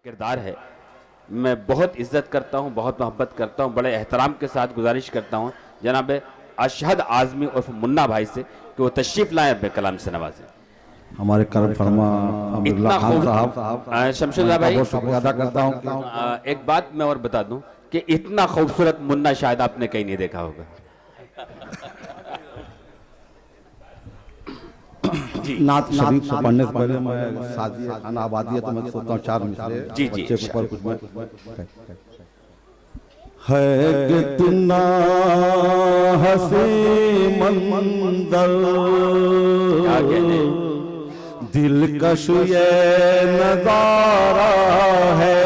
किरदार है। मैं बहुत इज्जत करता हूँ, बहुत मोहब्बत करता हूँ, बड़े एहतराम के साथ गुजारिश करता हूँ जनाब अशहद आज़मी उर्फ मुन्ना भाई से कि वो तशरीफ़ लाएं, अपने कलाम से नवाजें। हमारे कर्म फरमा अब्दुल्ला खान साहब शमशुल्लाह भाई, बहुत शुक्रिया अदा करता हूँ। एक बात मैं और बता दूं कि इतना खूबसूरत मुन्ना शायद आपने कहीं नहीं देखा होगा। नात शरीफ से पढ़ने से पहले मैं शादी खाना आबादी है तो मैं सोचता हूँ चार मिसरे जी बच्चे के ऊपर कुछ है कितना हसी मंजर दिलकश ये नजारा है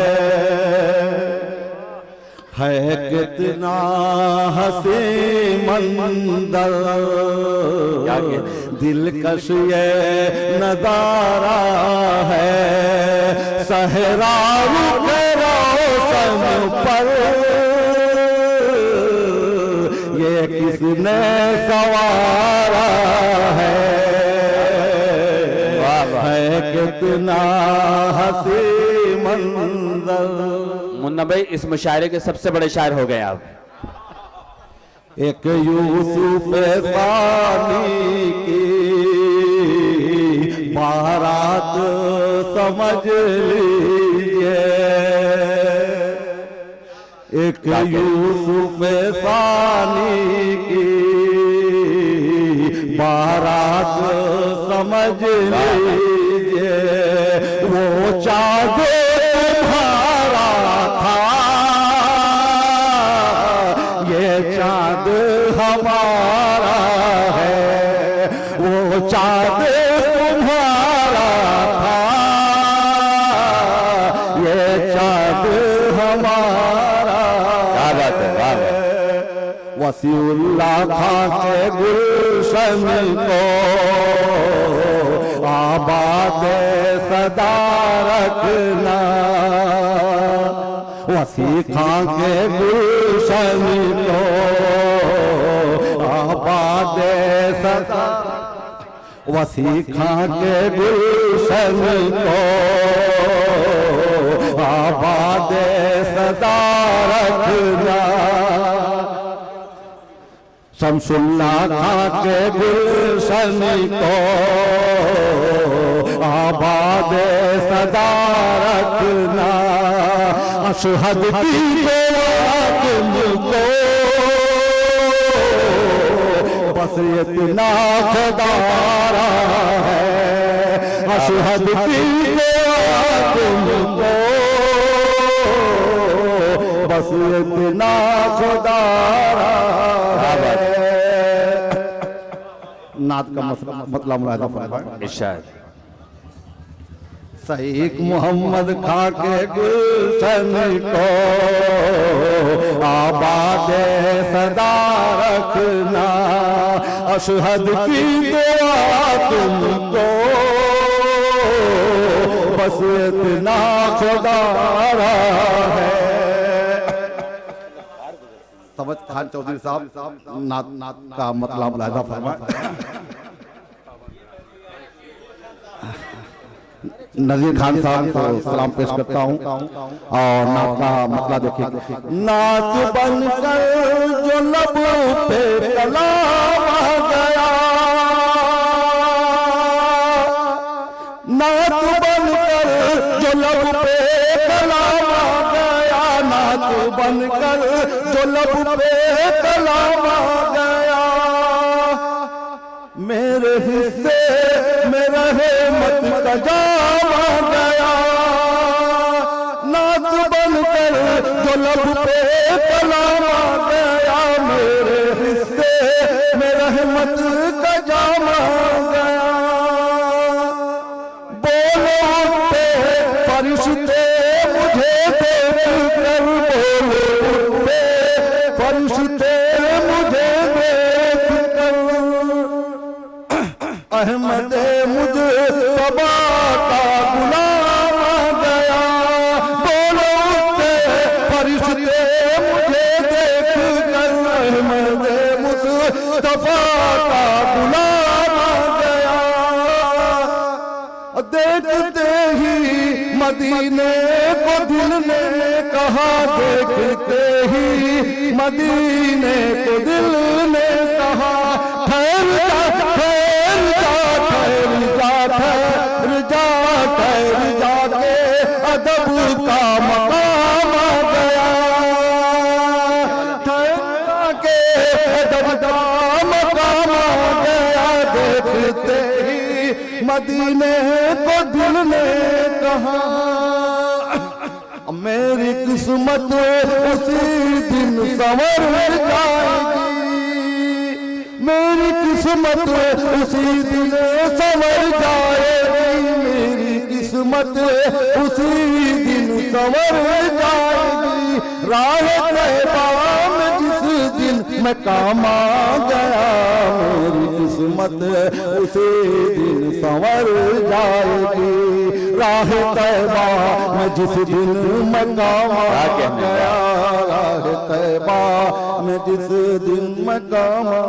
कितना हसी मंजर दिलकश ये नजारा है सहरा के रोशन पर ये किसने सवारा है कितना हसी मंजर। मुन्ना भाई, इस मुशायरे के सबसे बड़े शायर हो गए आप। एक यूसुफ सानी की बारात समझ लीजिए, एक यूसुफ सानी की बारात समझ लीजिए, वो चाँद तुम्हारा था ये चाँद हमारा है, वो चाँद तुम्हारा था ये चाँद हमारा। क्या बात है, क्या बात है। वसीउल्लाह खां के गुलशन को आबाद सदा रखना, वसी खां के गुलशन को आबाद सदा, वसी खां के गुलशन को आबाद सदा रखना, शमसुल्लाह खां के गुलशन को आबाद सदा रखना, अशहद की तुमको बस इतना खुदारा है, अशहद की तुमको बस इतना खुदारा है। नात का मतलब मुलाहिजा फरमाएं। इरशाद। सईक मोहम्मद खां के गुलशन को आबाद सदा रखना, अशहद की दुआ तुमको बस इतना खुदारा है। समझ खान चौधरी साहब नात का मतलब मुलाहिजा फरमाएं। नजीर खान साहब को सलाम पेश करता हूँ और नात का मतलब देखिए। नात बनकर जो लब पे कलाम आ गया, नात बनकर जो लब पे कलाम आ गया, नात बनकर जो लब पे कलाम आ गया, मेरे हिस्से में रहे मत का जाम आ गया, नात बनकर जो लब पे कलाम आ गया, मेरे हिस्से में रहमत का जाम आ गया, बोलो उठते फरिश्ते मुझे देख कर, बोलो उठते फरिश्ते मुझे देख कर, अहमद मुझे तबा का गुलाम आ गया, बोलो उठते फरिश्ते मुझे देख कर, अहमद मुस्तफा का गुलाम आ गया, देखते ही मदीने को को दिल ने कहा देखते ही मदीने को दिल ने कहा ठहर जा ठहर जा ठहर जा ठहर जा ठहर जा के अदब का मकाम आ गया ठहर के अदब का मकाम आ गया देखते ही मदीने को दिल ने कहा मेरी किस्मत उसी दिन संवर जाएगी मेरी किस्मत उसी दिन संवर जाएगी मेरी किस्मत उसी दिन संवर जाएगी राह तैबा में जिस दिन मैं काम आ गया मेरी किस्मत उसी दिन संवर जाएगी राह तैबा में जिस दिन मैं काम आ गया राह तैबा में जिस दिन मैं काम आ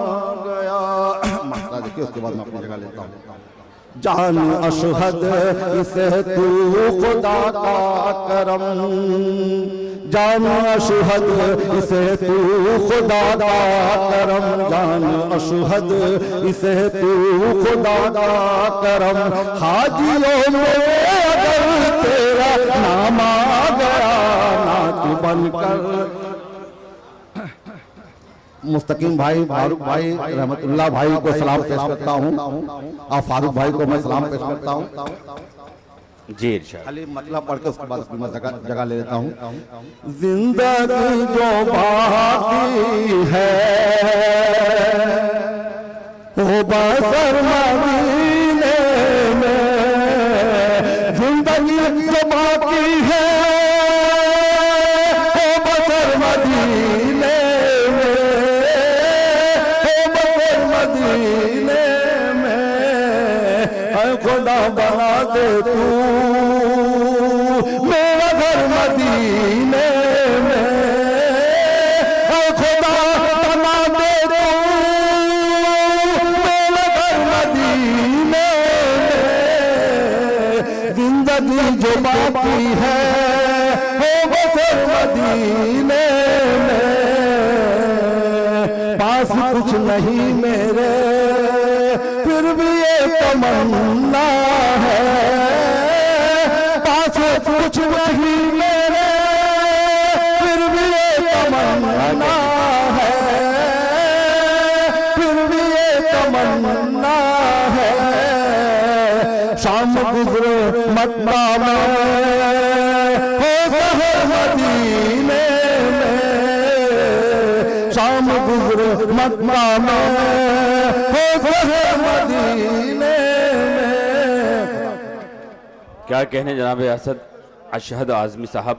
गया माता देखिए उसके बाद मैं अपनी जगह लेता हूँ जान अशहद इसे तू खुदा का करम जान अशहद इसे तू खुदा का करम जान अशहद इसे तू खुदा का करम हाजियों में अगर तेरा नाम आ गया नाच बनकर मुस्तकीम भाई फारूक भाई रहमतुल्लाह भाई को सलाम पेश करता हूँ और फारूक भाई को मैं सलाम पेश करता हूँ जी इरशाद खाली मतलब पढ़ के उसके बाद अपनी जगह ले लेता हूँ जिंदगी जो बाकी है वो बसर मदीने में जिंदगी जो बाकी है वो बसर मदीने खुदा बना दे तू मेरा घर मदीने में खुदा बना दे तू मेरा घर मदीने में जिंदगी जो बाकी है वो बसर मदीने में पास कुछ नहीं मेरे फिर भी ये तमन्ना है पास कुछ नहीं मेरे फिर भी ये तमन्ना है फिर भी ये तमन्ना है शाम गुजरे मक्का में हो शहर मदीने में शाम गुजरे मक्का में मदीने में क्या कहने जनाब असद अशहद आज़मी साहब